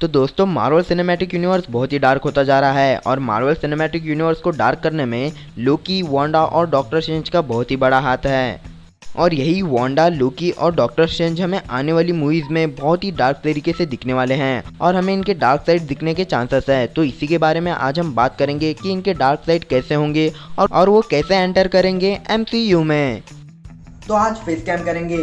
तो दोस्तों Marvel cinematic universe बहुत ही डार्क होता जा रहा है और मार्वल सिनेमैटिक यूनिवर्स को डार्क करने में लोकी, वांडा और डॉक्टर स्ट्रेंज का बहुत ही बड़ा हाथ है। और यही वांडा, लोकी और डॉक्टर स्ट्रेंज हमें आने वाली मूवीज़ में बहुत ही डार्क तरीके से दिखने वाले हैं और हमें इनके डार्क साइड दिखने के चांसेस है। तो इसी के बारे में आज हम बात करेंगे कि इनके डार्क साइड कैसे होंगे और वो कैसे एंटर करेंगे MCU में। तो आज फेस कैम करेंगे।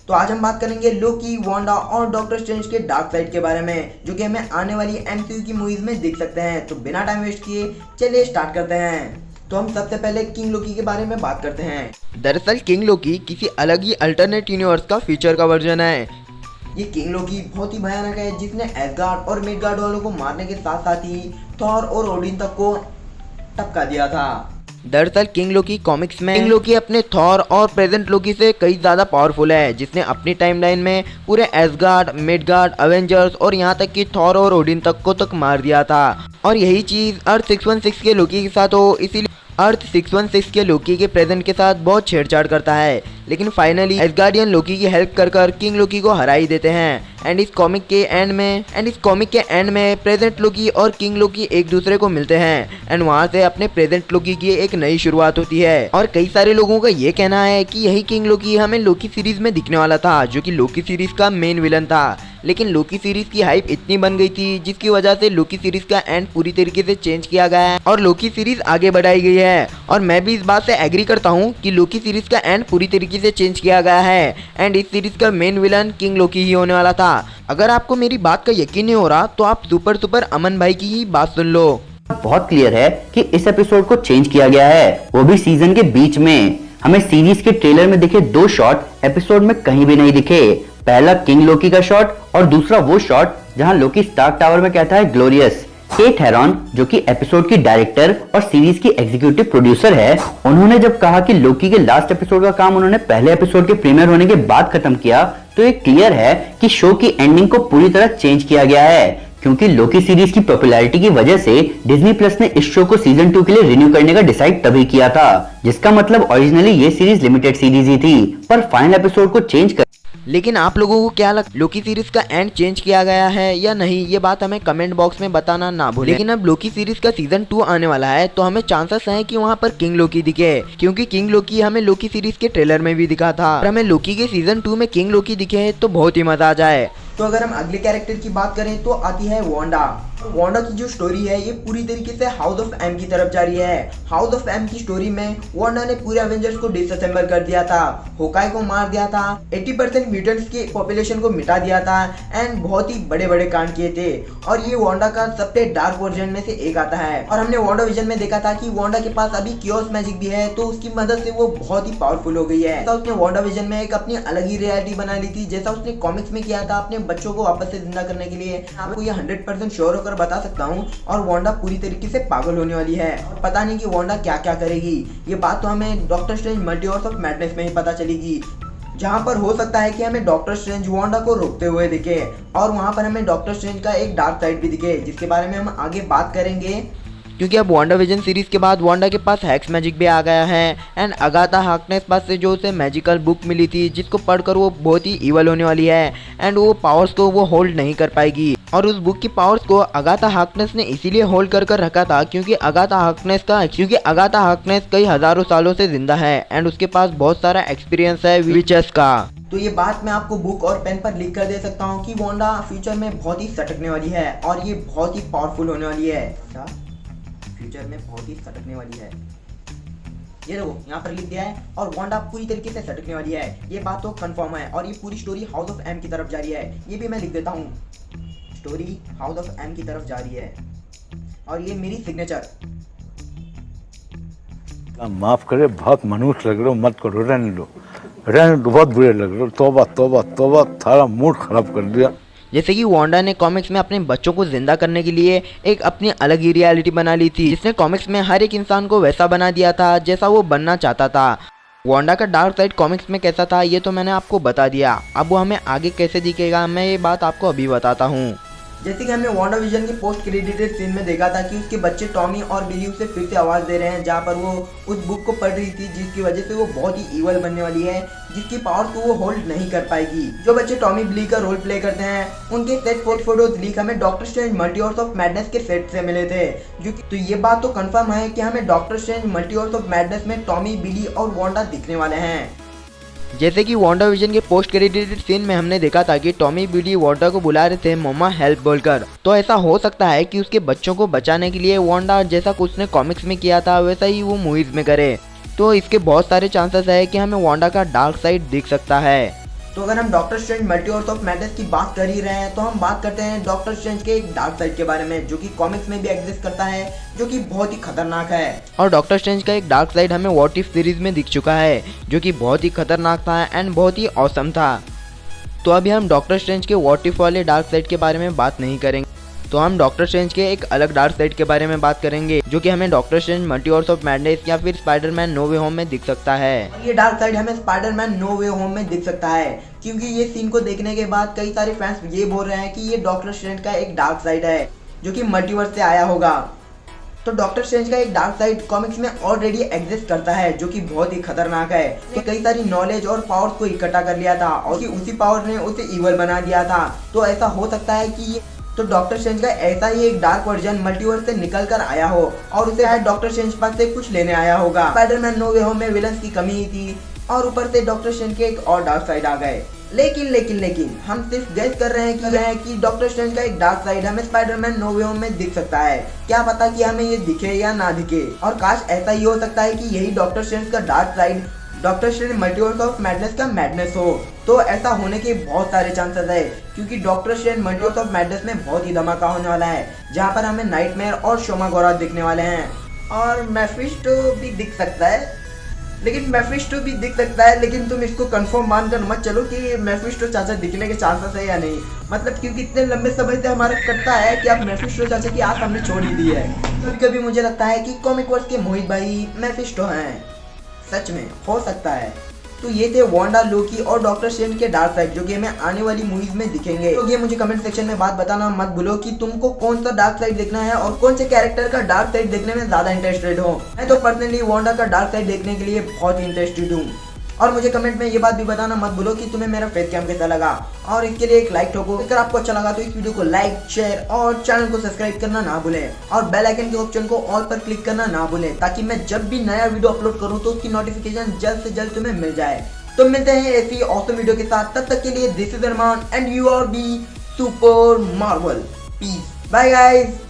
तो आज हम बात करेंगे लोकी, वांडा और डॉक्टर स्ट्रेंज के डार्क साइड के बारे में, जो कि हमें आने वाली MCU की मूवीज में दिख सकते हैं। तो बिना टाइम वेस्ट किए चलिए स्टार्ट करते हैं। तो हम सबसे पहले किंग लोकी के बारे में बात करते हैं। दरअसल किंग लोकी किसी अलग ही अल्टरनेट यूनिवर्स का फ्यूचर का वर्जन है। ये किंग लोकी बहुत ही भयानक है, जिसने एसगार्ड और मिडगार्ड वालों को मारने के साथ साथ ही थॉर और ओडिन तक को टपका दिया था। दरअसल किंग लोकी कॉमिक्स में किंग लोकी अपने थॉर और प्रेजेंट लोकी से कई ज्यादा पावरफुल है, जिसने अपनी टाइमलाइन में पूरे एसगार्ड, मिडगार्ड, अवेंजर्स और यहाँ तक कि थॉर और ओडिन तक को मार दिया था। और यही चीज अर्थ 616 के लोकी के साथ हो, इसीलिए अर्थ 616 के लोकी के प्रेजेंट के साथ बहुत छेड़छाड़ करता है, लेकिन फाइनली एसगार्डियन लोकी की हेल्प कर किंग लोकी को हरा ही देते हैं। एंड इस कॉमिक के एंड में प्रेजेंट लोकी और किंग लोकी एक दूसरे को मिलते हैं एंड वहां से अपने प्रेजेंट लोकी की एक नई शुरुआत होती है। और कई सारे लोगों का ये कहना है कि यही किंग लोकी हमें लोकी सीरीज में दिखने वाला था, जो कि लोकी सीरीज का मेन विलन था। लेकिन लोकी सीरीज की हाइप इतनी बन गई थी, जिसकी वजह से लोकी सीरीज का एंड पूरी तरीके से चेंज किया गया है और लोकी सीरीज आगे बढ़ाई गई है। और मैं भी इस बात से एग्री करता हूँ कि लोकी सीरीज का एंड पूरी तरीके से चेंज किया गया है एंड इस सीरीज का मेन विलन किंग लोकी ही होने वाला था। अगर आपको मेरी बात का यकीन नहीं हो रहा तो आप सुपर अमन भाई की ही बात सुन लो। बहुत क्लियर है कि इस एपिसोड को चेंज किया गया है, वो भी सीजन के बीच में। हमें सीरीज के ट्रेलर में दिखे 2 शॉट एपिसोड में कहीं भी नहीं दिखे। पहला किंग लोकी का शॉट और दूसरा वो शॉट जहां लोकी स्टार्क टावर में कहता है ग्लोरियस। केट हेरॉन, जो कि एपिसोड की डायरेक्टर और सीरीज की एग्जीक्यूटिव प्रोड्यूसर है, उन्होंने जब कहा कि लोकी के लास्ट एपिसोड का काम उन्होंने पहले एपिसोड के प्रीमियर होने के बाद खत्म किया, तो ये क्लियर है कि शो की एंडिंग को पूरी तरह चेंज किया गया है। क्योंकि लोकी सीरीज की पॉपुलैरिटी की वजह से डिज्नी प्लस ने इस शो को सीजन 2 के लिए रिन्यू करने का डिसाइड तभी किया था, जिसका मतलब ओरिजिनली ये सीरीज लिमिटेड सीरीज ही थी, पर फाइनल एपिसोड को चेंज कर। लेकिन आप लोगों को क्या लगता है, लोकी सीरीज का एंड चेंज किया गया है या नहीं? ये बात हमें कमेंट बॉक्स में बताना ना भूलें। लेकिन अब लोकी सीरीज का सीजन 2 आने वाला है, तो हमें चांसेस हैं कि वहाँ पर किंग लोकी दिखे, क्योंकि किंग लोकी हमें लोकी सीरीज के ट्रेलर में भी दिखा था और हमें लोकी के सीजन 2 में किंग लोकी दिखे तो बहुत ही मजा आ जाए। तो अगर हम अगले कैरेक्टर की बात करें तो आती है वांडा। वांडा की जो स्टोरी है ये पूरी तरीके से हाउस ऑफ एम की तरफ जा रही है। हाउस ऑफ एम की स्टोरी में वांडा ने पूरे एवेंजर्स को डिसअसेंबल कर दिया था, होकाई को मार दिया था, 80% म्यूटेंट्स की पॉपुलेशन को मिटा दिया था एंड बहुत ही बड़े बड़े कांड किए थे। और ये वांडा का सबसे डार्क वर्जन में से एक आता है। और हमने वांडा विजन में देखा था कि वांडा के पास अभी कियोस मैजिक भी है, तो उसकी मदद से वो बहुत ही पावरफुल हो गई है। तो उसने वांडा विजन में एक अपनी अलग ही रियलिटी बना ली थी, जैसा उसने कॉमिक्स में किया था अपने बच्चों को वापस से जिंदा करने के लिए। आपको ये 100% श्योर होकर बता सकता हूँ। और वांडा पूरी तरीके से पागल होने वाली है और पता नहीं कि वांडा क्या क्या करेगी। ये बात तो हमें doctor strange multiverse of madness में ही पता चलेगी, जहाँ पर हो सकता है कि हमें डॉक्टर स्ट्रेंज वांडा को रोकते हुए दिखे और वहाँ पर हमें डॉक्टर स्ट्रेंज का एक डार्क साइड भी दिखे, जिसके बारे में हम आगे बात करेंगे। क्योंकि अब वांडा विजन सीरीज के बाद वांडा के पास हैक्स मैजिक भी आ गया है एंड अगाथा हार्कनेस पास से जो उसे मैजिकल बुक मिली थी, जिसको पढ़कर वो बहुत ही इवल होने वाली है एंड वो पावर्स को वो होल्ड नहीं कर पाएगी। और उस बुक की पावर्स को अगाथा हार्कनेस ने इसीलिए होल्ड कर रखा था क्योंकि अगाथा हार्कनेस कई हजारों सालों से जिंदा है एंड उसके पास बहुत सारा एक्सपीरियंस है विचेस का। तो ये बात मैं आपको बुक और पेन पर लिख कर दे सकता हूँ कि वांडा फ्यूचर में बहुत ही सटकने वाली है और ये बहुत ही पावरफुल होने वाली है। फ्यूचर में बहुत ही सटकने वाली है, ये देखो यहाँ पर लिख दिया है। और वांडा पूरी तरीके से सटकने वाली है, ये बात तो कंफर्म है। और ये पूरी स्टोरी हाउस ऑफ एम की तरफ जा रही है, ये भी मैं लिख देता हूँ, स्टोरी हाउस ऑफ एम की तरफ जा रही है। और ये मेरी सिग्नेचर। माफ करे, बहुत मनुष्य लग रहे हो, मत करो, रहने दो, बहुत बुरे लग रहे हो। तौबा तौबा तौबा, थारा मूड खराब कर दिया। जैसे कि वांडा ने कॉमिक्स में अपने बच्चों को जिंदा करने के लिए एक अपनी अलग ही रियलिटी बना ली थी, जिसने कॉमिक्स में हर एक इंसान को वैसा बना दिया था जैसा वो बनना चाहता था। वांडा का डार्क साइड कॉमिक्स में कैसा था ये तो मैंने आपको बता दिया, अब वो हमें आगे कैसे दिखेगा मैं ये बात आपको अभी बताता हूँ। जैसे कि हमने वांडा विजन के पोस्ट क्रेडिटेड सीन में देखा था कि उसके बच्चे टॉमी और बिली उसे फिर से आवाज दे रहे हैं, जहाँ पर वो उस बुक को पढ़ रही थी, जिसकी वजह से वो बहुत ही इवल बनने वाली है, जिसकी पावर को वो होल्ड नहीं कर पाएगी। जो बच्चे टॉमी बिली का रोल प्ले करते हैं उनके सेट फोटोज लीक हमें doctor strange multiverse of madness के सेट से मिले थे। तो ये बात तो कंफर्म है कि हमें doctor strange multiverse of madness में टॉमी बिली और वांडा दिखने वाले हैं। जैसे कि वांडा विजन के पोस्ट क्रेडिटेड सीन में हमने देखा था कि टॉमी बिली वांडा को बुला रहे थे मम्मा हेल्प बोलकर। तो ऐसा हो सकता है कि उसके बच्चों को बचाने के लिए वांडा जैसा कुछ उसने कॉमिक्स में किया था वैसा ही वो मूवीज में करे। तो इसके बहुत सारे चांसेस है कि हमें वांडा का डार्क साइड दिख सकता है। तो अगर हम doctor strange multiverse of madness की बात कर ही रहे हैं तो हम बात करते हैं डॉक्टर स्ट्रेंज के एक डार्क साइड के बारे में, जो कि कॉमिक्स में भी एग्जिस्ट करता है, जो कि बहुत ही खतरनाक है। और डॉक्टर स्ट्रेंज का एक डार्क साइड हमें व्हाट इफ सीरीज में दिख चुका है, जो कि बहुत ही खतरनाक था एंड बहुत ही ऑसम था। तो अभी हम डॉक्टर स्ट्रेंज के व्हाट इफ वाले डार्क साइड के बारे में बात नहीं करेंगे, तो हम डॉक्टर स्ट्रेंज के एक अलग डार्क साइड के बारे में बात करेंगे, जो कि हमें doctor strange multiverse of madness या फिर स्पाइडरमैन नो वे होम में दिख सकता है। और ये डार्क साइड हमें स्पाइडरमैन नो वे होम में दिख सकता है, क्योंकि ये सीन को देखने के बाद कई सारे फैंस ये बोल रहे हैं कि ये डॉक्टर स्ट्रेंज का एक डार्क साइड है जो कि मल्टीवर्स से आया होगा। तो डॉक्टर स्ट्रेंज का एक डार्क साइड कॉमिक्स में ऑलरेडी एग्जिस्ट करता है, जो कि बहुत ही खतरनाक है। तो कई सारी नॉलेज और पावर्स को इकट्ठा कर लिया था और उसी पावर ने उसे इवल बना दिया था। तो ऐसा हो सकता है कि तो डॉक्टर स्ट्रेंज का ऐसा ही एक डार्क वर्जन मल्टीवर्स से निकल कर आया हो और उसे शायद डॉक्टर स्ट्रेंज पास से कुछ लेने आया होगा। स्पाइडरमैन नो वे होम में विलन्स की कमी ही थी और ऊपर से डॉक्टर स्ट्रेंज के एक और डार्क साइड आ गए। लेकिन हम सिर्फ गेस कर रहे हैं कि डॉक्टर स्ट्रेंज का एक डार्क साइड हमें स्पाइडरमैन नो वे होम में दिख सकता है। क्या पता कि हमें ये दिखे या ना दिखे, और काश ऐसा ही हो सकता है कि यही डॉक्टर स्ट्रेंज का dark side doctor strange multiverse of madness का मैडनेस हो। तो ऐसा होने के बहुत सारे चांसेस है, क्योंकि doctor strange multiverse of madness में बहुत ही धमाका होने वाला है, जहाँ पर हमें नाइटमेयर और शोमा गोराथ दिखने वाले हैं, और मेफिस्टो भी दिख सकता है। लेकिन तुम इसको कंफर्म मानकर मत चलो कि मेफिस्टो चाचा दिखने के चांसेस है या नहीं, मतलब क्योंकि इतने लंबे समय से हमारा कटता है कि आप मेफिस्टो चाचा की आस हमने छोड़ ही दी है। कभी कभी मुझे लगता है कि कॉमिक वर्स के मोहित भाई मेफिस्टो हैं, सच में हो सकता है। तो ये थे वांडा, लोकी और डॉक्टर स्ट्रेंज के डार्क साइड, जो कि हमें आने वाली मूवीज में दिखेंगे। तो ये मुझे कमेंट सेक्शन में बात बताना मत भूलो कि तुमको कौन सा डार्क साइड देखना है और कौन से कैरेक्टर का डार्क साइड देखने में ज्यादा इंटरेस्टेड हो। मैं तो पर्सनली वांडा का डार्क साइड देखने के लिए बहुत इंटरेस्टेड हूँ। और मुझे कमेंट में ये बात भी बताना मत भूलो कि तुम्हें मेरा फेस कैम कैसा लगा, और इसके लिए एक लाइक ठोको। अगर आपको अच्छा लगा तो इस वीडियो को लाइक, शेयर और चैनल को सब्सक्राइब करना ना भूलें, और बेल आइकन के ऑप्शन को ऑल पर क्लिक करना ना भूलें, ताकि मैं जब भी नया वीडियो अपलोड करूं तो उसकी नोटिफिकेशन जल्द से जल्द तुम्हें मिल जाए। तो मिलते हैं ऐसी ऑसम वीडियो के साथ, तब तक के लिए this is Arman and you are be super marvel. Peace, bye guys.